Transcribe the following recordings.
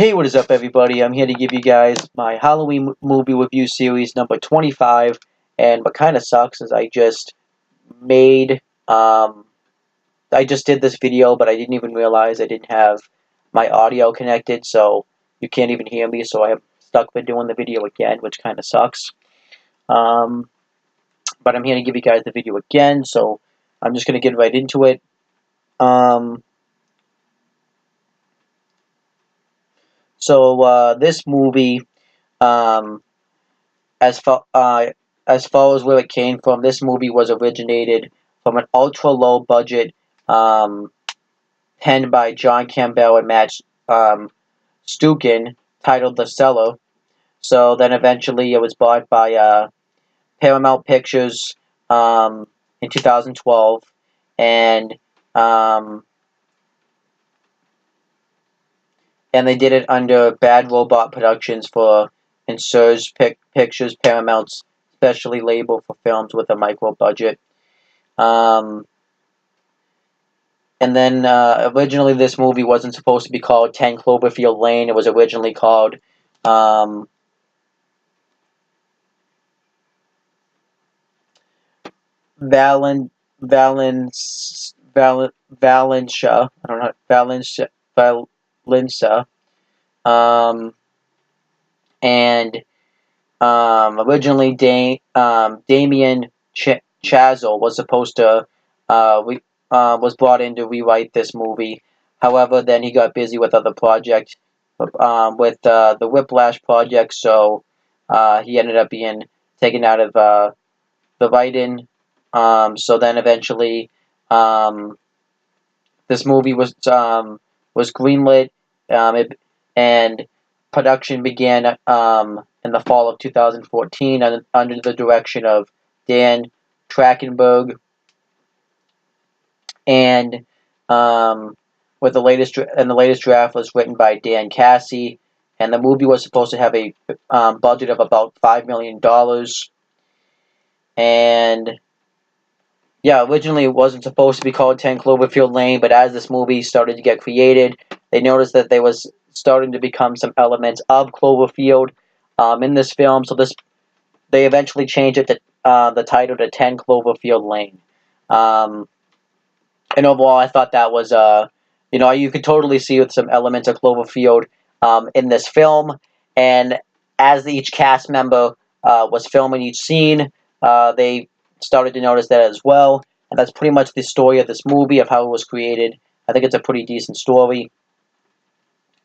Hey, what is up, everybody? I'm here to give you guys my Halloween movie review series number 25. And what kind of sucks is made, um, I just did this video, but I didn't even realize I didn't have my audio connected, so you can't even hear me, so I have stuck with doing the video again, which kind of sucks. Um, but I'm here to give you guys the video again, so I'm just going to get right into it. This movie, um, as far as where it came from, this movie was originated from an ultra low budget, penned by John Campbell and Matt Stukin, titled The Cellar. So then eventually it was bought by Paramount Pictures in 2012, and um, and they did it under Bad Robot Productions for Insurge Pictures, Paramount's specially labeled for films with a micro budget. And then originally this movie wasn't supposed to be called 10 Cloverfield Lane. It was originally called Valencia. I don't know, Valencia. And originally Damien Chazelle was supposed to was brought in to rewrite this movie. However, then he got busy with other projects, with the Whiplash project, so he ended up being taken out of the write-in. So then eventually, this movie was greenlit, and production began in the fall of 2014 under the direction of Dan Trachtenberg, and the latest draft was written by Dan Cassie, and the movie was supposed to have a budget of about $5 million. And yeah, originally it wasn't supposed to be called 10 Cloverfield Lane, but as this movie started to get created, they noticed that there was starting to become some elements of Cloverfield in this film, so they eventually changed it to the title to 10 Cloverfield Lane. And overall, I thought that was, you could totally see with some elements of Cloverfield in this film. And as each cast member was filming each scene, they started to notice that as well. And that's pretty much the story of this movie, of how it was created. I think it's a pretty decent story.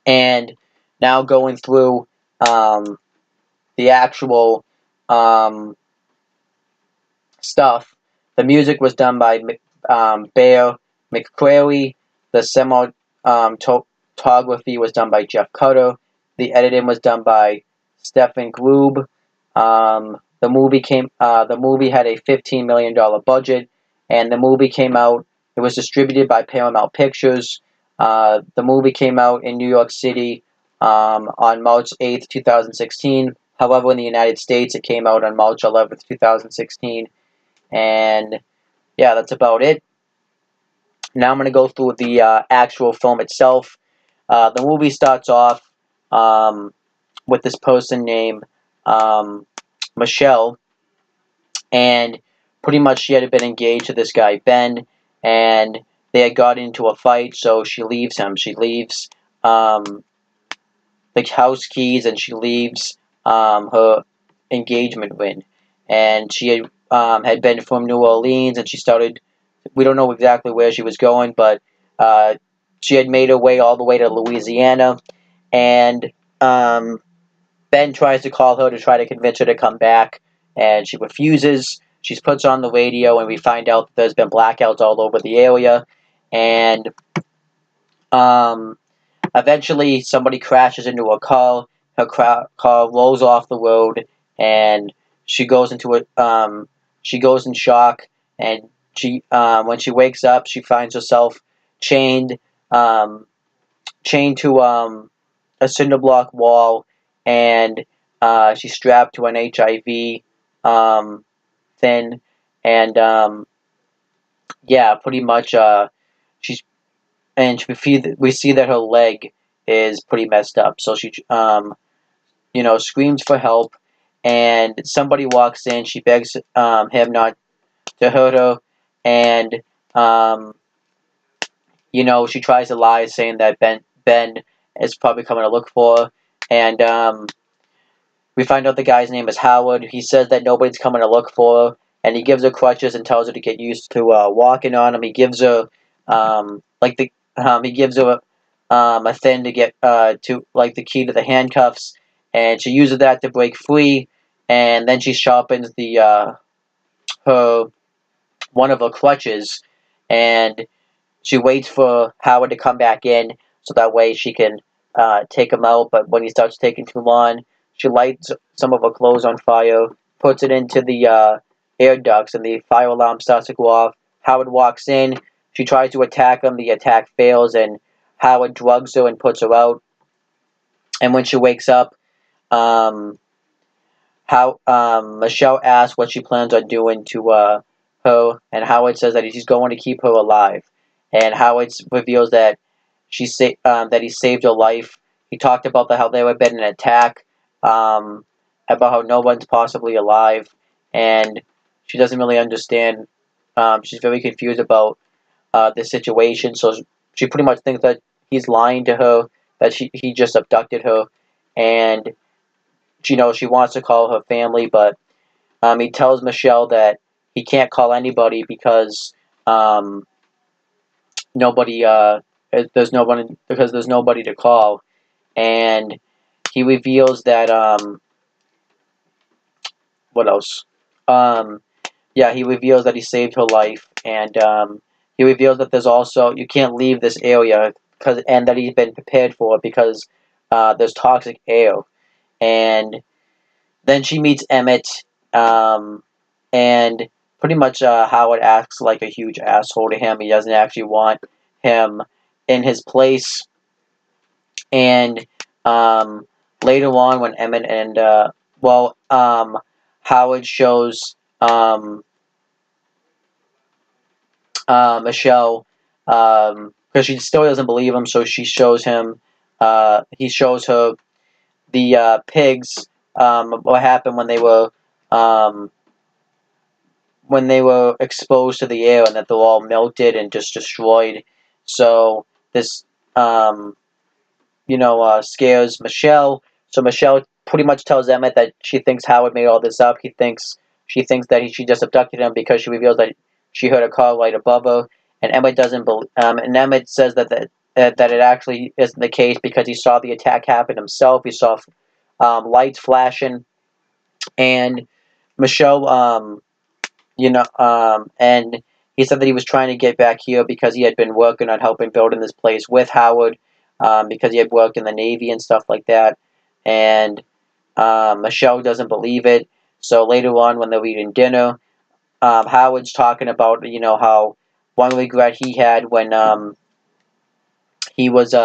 And now going through the actual stuff, the music was done by Bear McCreary. The cinematography was done by Jeff Cutter. The editing was done by Stefan Grube. The movie had a $15 million budget, and the movie came out. It was distributed by Paramount Pictures. The movie came out in New York City on March 8th, 2016. However, in the United States, it came out on March 11th, 2016. And yeah, that's about it. Now I'm going to go through the actual film itself. The movie starts off with this person named Michelle, and pretty much she had been engaged to this guy Ben, and they had got into a fight, so she leaves him. She leaves the house keys, and she leaves her engagement ring. And she had been from New Orleans, and we don't know exactly where she was going, but she had made her way all the way to Louisiana, and Ben tries to call her to try to convince her to come back, and she refuses. She puts on the radio, and we find out that there's been blackouts all over the area, and eventually somebody crashes into her car. Her car rolls off the road, and she goes in shock, and when she wakes up, she finds herself chained to a cinder block wall, and she's strapped to an HIV thing, and yeah, pretty much we see that her leg is pretty messed up. So she screams for help, and somebody walks in. She begs him not to hurt her, and she tries to lie, saying that Ben is probably coming to look for her, and we find out the guy's name is Howard. He says that nobody's coming to look for her, and he gives her crutches and tells her to get used to walking on them. He gives her a thing to get to like the key to the handcuffs, and she uses that to break free. And then she sharpens her one of her crutches, and she waits for Howard to come back in so that way she can take him out. But when he starts taking too long, she lights some of her clothes on fire, puts it into the air ducts, and the fire alarm starts to go off. Howard walks in. She tries to attack him. The attack fails, and Howard drugs her and puts her out. And when she wakes up, Michelle asks what she plans on doing to her, and Howard says that he's going to keep her alive. And Howard reveals that he saved her life. He talked about how there had been an attack, about how no one's possibly alive, and she doesn't really understand. She's very confused about the situation, so she pretty much thinks that he's lying to her, that he just abducted her, and she wants to call her family, but he tells Michelle that he can't call anybody because nobody there's nobody to call, and he reveals that what else? Yeah, he reveals that he saved her life, and he reveals that there's also you can't leave this area and that he's been prepared for it because there's toxic air, and then she meets Emmett, and pretty much Howard acts like a huge asshole to him. He doesn't actually want him in his place, and later on when Emmett and Howard shows Michelle, because she still doesn't believe him, so he shows her the pigs, what happened when they were exposed to the air, and that they're all melted and just destroyed. So this scares Michelle. So Michelle pretty much tells Emmett that she thinks Howard made all this up. She thinks that she just abducted him because she reveals that she heard a car right above her, and Emmett doesn't believe. And Emmett says that it actually isn't the case because he saw the attack happen himself. He saw lights flashing, and Michelle, and he said that he was trying to get back here because he had been working on helping building this place with Howard, because he had worked in the Navy and stuff like that. And Michelle doesn't believe it. So later on, when they're eating dinner, Howard's talking about how one regret he had when he was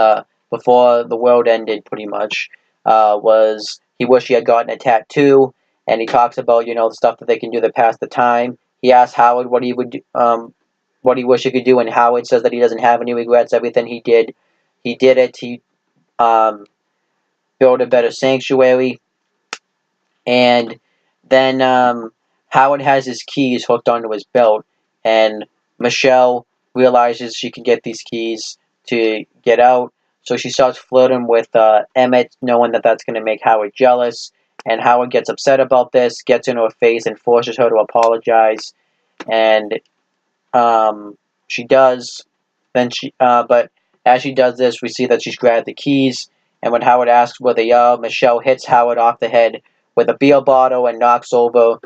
before the world ended, pretty much, was he wished he had gotten a tattoo. And he talks about the stuff that they can do to pass the time. He asks Howard what he wished he could do, and Howard says that he doesn't have any regrets. Everything he did it. He built a better sanctuary, and then Howard has his keys hooked onto his belt, and Michelle realizes she can get these keys to get out, so she starts flirting with Emmett, knowing that that's going to make Howard jealous, and Howard gets upset about this, gets in her face, and forces her to apologize, and she does. But as she does this, we see that she's grabbed the keys, and when Howard asks where they are, Michelle hits Howard off the head with a beer bottle and knocks over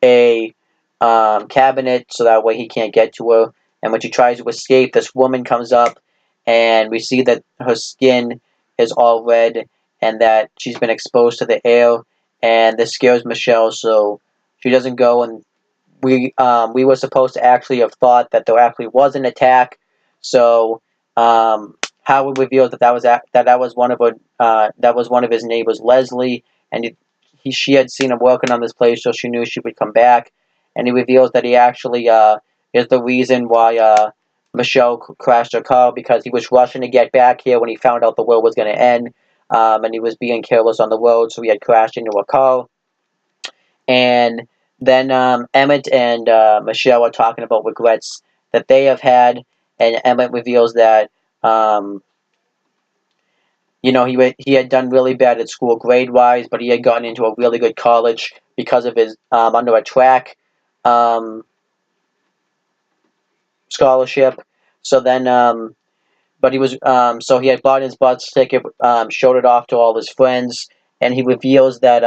a cabinet so that way he can't get to her. And when she tries to escape, this woman comes up, and we see that her skin is all red and that she's been exposed to the air, and this scares Michelle, so she doesn't go. And we were supposed to actually have thought that there actually was an attack, so Howard revealed that that was one of his neighbors, Leslie, and she had seen him working on this place, so she knew she would come back. And he reveals that he actually is the reason why Michelle crashed her car because he was rushing to get back here when he found out the world was going to end, and he was being careless on the road, so he had crashed into a car. And then Emmett and Michelle are talking about regrets that they have had, and Emmett reveals that he had done really bad at school grade-wise, but he had gotten into a really good college because of his under a track scholarship. So then, but he was so he had bought his bus ticket, showed it off to all his friends, and he reveals that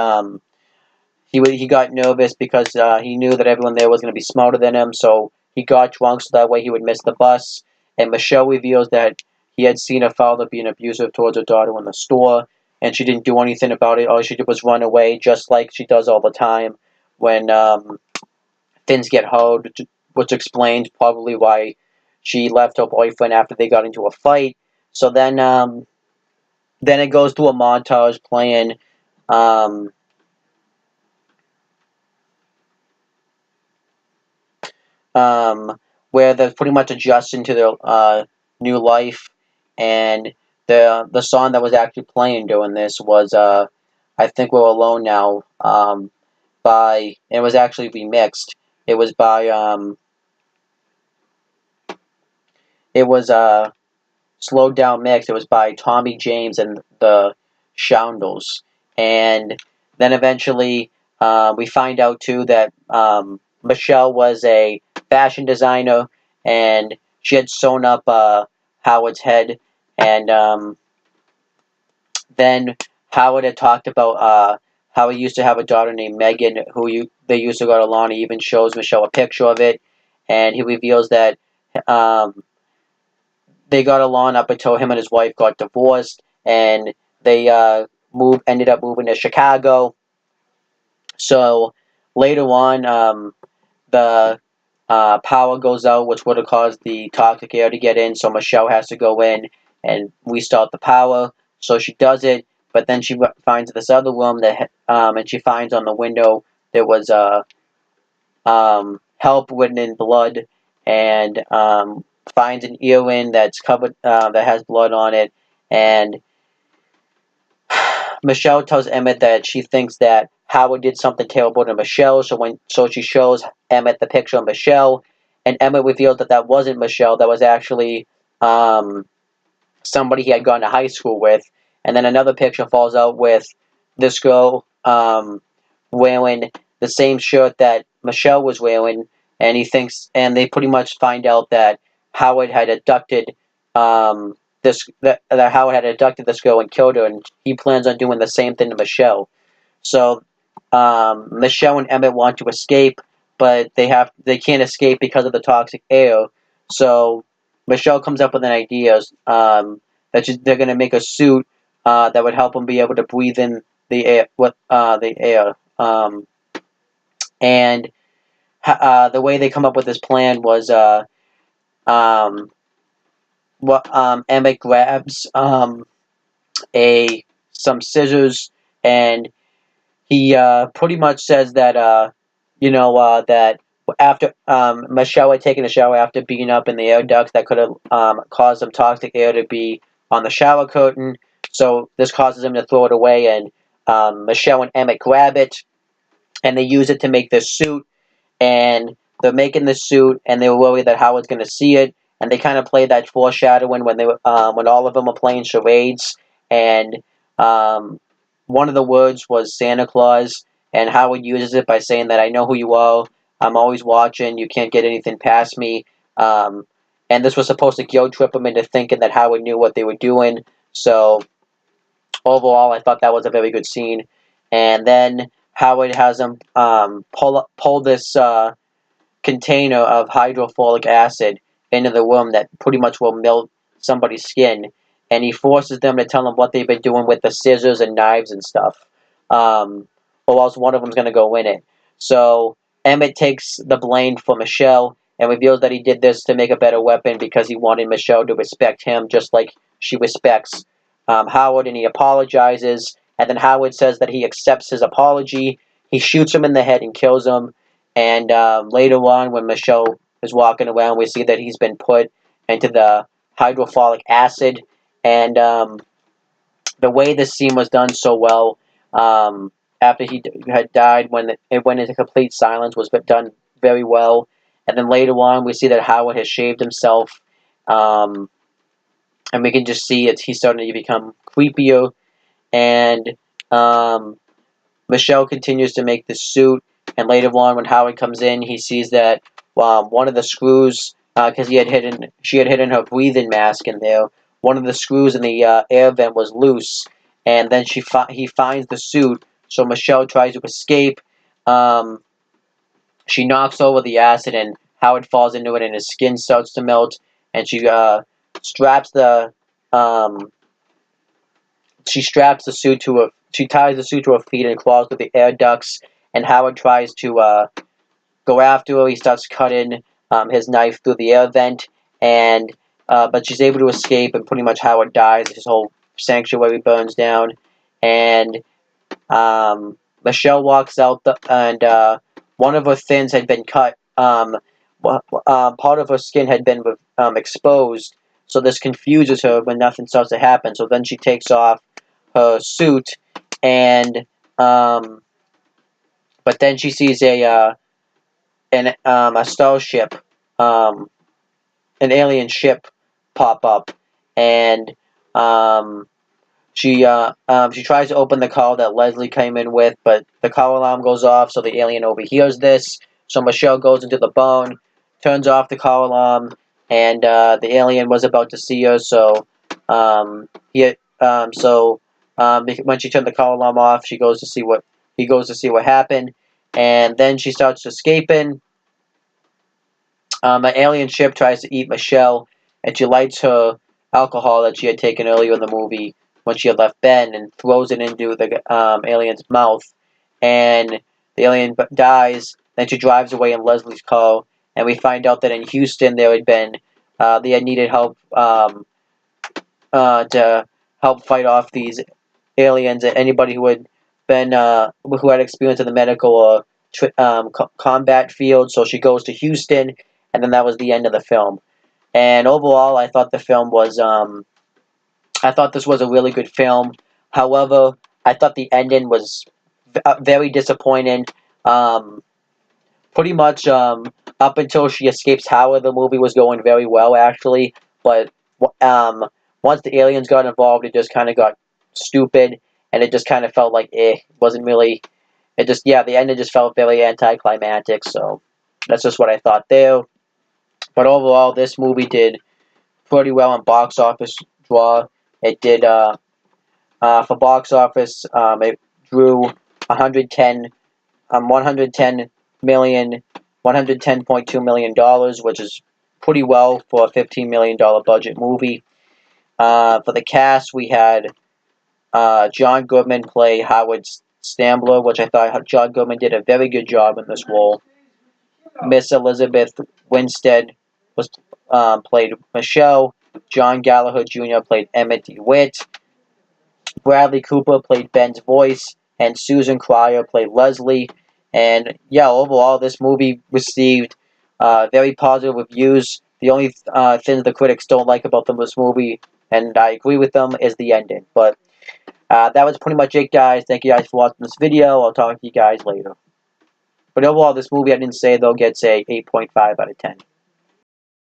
he got nervous because he knew that everyone there was going to be smarter than him, so he got drunk so that way he would miss the bus. And Michelle reveals that he had seen her father being abusive towards her daughter in the store, and she didn't do anything about it. All she did was run away, just like she does all the time when things get hard, which explains probably why she left her boyfriend after they got into a fight. So then it goes to a montage playing where they're pretty much adjusting to their new life, and the song that was actually playing during this was I Think We're Alone Now, by, it was actually remixed. It was by it was a slowed down mix. It was by Tommy James and the Shoundles. And then eventually we find out too that Michelle was a fashion designer, and she had sewn up Howard's head. And then Howard had talked about how he used to have a daughter named Megan, they used to go along. He even shows Michelle a picture of it, and he reveals that they got along up until him and his wife got divorced, and they ended up moving to Chicago. So later on, the power goes out, which would have caused the toxic air to get in. So Michelle has to go in and restart the power. So she does it, but then she finds this other room and she finds on the window there was help written in blood, and finds an earring that's covered that has blood on it. And Michelle tells Emmett that she thinks that Howard did something terrible to Michelle, so she shows Emmett the picture of Michelle, and Emmett reveals that that wasn't Michelle, that was actually somebody he had gone to high school with. And then another picture falls out with this girl wearing the same shirt that Michelle was wearing, and they pretty much find out that Howard had abducted that Howard had abducted this girl and killed her, and he plans on doing the same thing to Michelle. So Michelle and Emmett want to escape, but they can't escape because of the toxic air. So Michelle comes up with an idea they're going to make a suit that would help them be able to breathe in the air. The air. And the way they come up with this plan was Emmett grabs some scissors, and he pretty much says that that after Michelle had taken a shower after being up in the air ducts, that could have caused some toxic air to be on the shower curtain. So this causes him to throw it away, and Michelle and Emmett grab it, and they use it to make this suit. And they're making the suit, and they were worried that Howard's going to see it. And they kind of played that foreshadowing when when all of them were playing charades, and one of the words was Santa Claus, and Howard uses it by saying that I know who you are, I'm always watching, you can't get anything past me. And this was supposed to guilt trip them into thinking that Howard knew what they were doing. So overall, I thought that was a very good scene. And then Howard has him pull this container of hydrofluoric acid into the room that pretty much will melt somebody's skin, and he forces them to tell him what they've been doing with the scissors and knives and stuff, or else one of them's going to go in it. So Emmett takes the blame for Michelle and reveals that he did this to make a better weapon because he wanted Michelle to respect him just like she respects Howard, and he apologizes, and then Howard says that he accepts his apology. He shoots him in the head and kills him. And later on, when Michelle is walking around, we see that he's been put into the hydrofolic acid, and the way this scene was done so well, after he had died, when it went into complete silence, was done very well. And then later on, we see that Howard has shaved himself, and we can just see he's starting to become creepier. And Michelle continues to make the suit, and later on, when Howard comes in, he sees that one of the screws, because she had hidden her breathing mask in there. One of the screws in the air vent was loose, and then he finds the suit. So Michelle tries to escape. She knocks over the acid, and Howard falls into it, and his skin starts to melt. And straps the um, straps the suit to her. She ties the suit to her feet and claws with the air ducts. And Howard tries to go after her. He starts cutting his knife through the air vent, and but she's able to escape. And pretty much Howard dies. His whole sanctuary burns down, and Michelle walks out, and one of her fins had been cut. Part of her skin had been exposed, so this confuses her when nothing starts to happen. So then she takes off her suit, and but then she sees a starship, an alien ship, pop up, and she tries to open the call that Leslie came in with, but the call alarm goes off, so the alien overhears this. So Michelle goes into the bone, turns off the call alarm, and the alien was about to see her. So when she turned the call alarm off, he goes to see what happened, and then she starts escaping. An alien ship tries to eat Michelle, and she lights her alcohol that she had taken earlier in the movie when she had left Ben, and throws it into the alien's mouth, and the alien dies. Then she drives away in Leslie's car, and we find out that in Houston they had needed help to help fight off these aliens. Anybody who had experience in the medical or combat field. So she goes to Houston, and then that was the end of the film. And overall, I thought I thought this was a really good film. However, I thought the ending was very disappointing. Pretty much up until she escapes Howard, the movie was going very well, actually. But once the aliens got involved, it just kind of got stupid, and it just kind of felt like wasn't really. The ending just felt very anticlimactic. So that's just what I thought there. But overall, this movie did pretty well on box office draw. It did for box office. It drew 110 million, $110.2 million, which is pretty well for a $15 million budget movie. For the cast, we had John Goodman play Howard Stambler, which I thought John Goodman did a very good job in this role. Miss Elizabeth Winstead was played Michelle. John Gallagher Jr. played Emmett DeWitt. Bradley Cooper played Ben's voice, and Susan Cryer played Leslie. And yeah, overall, this movie received very positive reviews. The only thing the critics don't like about this movie, and I agree with them, is the ending. But that was pretty much it, guys. Thank you guys for watching this video. I'll talk to you guys later. But overall, this movie, I didn't say, though, gets a 8.5 out of 10.